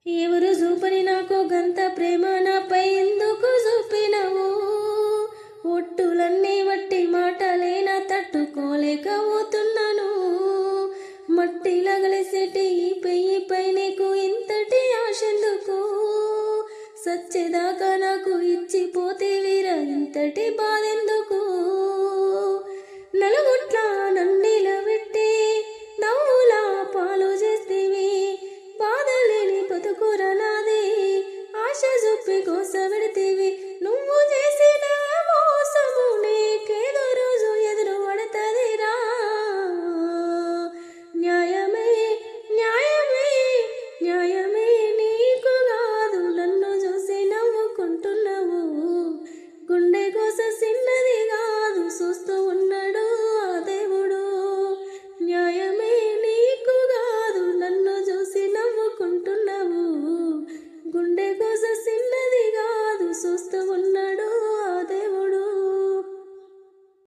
ఎవరు చూపని నాకు గంత ప్రేమ నాపై ఎందుకు చూపినవు? ఒట్టులన్నీ వట్టి మాటలేనా తట్టుకోలేకపోతున్నాను. మట్టిలా కలిసేటి ఈ పెయ్యిపై నీకు ఇంతటి ఆశెందుకు? సచ్చేదాకా నాకు ఇచ్చిపోతే వీర ఇంతటి బాధెందుకు? నలుగుట్ల నన్నిల పెట్టి నవ్వులా పాలు చేస్తేవి, బాధలేని బతుకుర నాది, ఆశ చూపి కోసబెడితేవి. నువ్వు చేసిన మోసము నీకేదో రోజు ఎదురు పడతదిరా. న్యాయమే న్యాయమే న్యాయమే.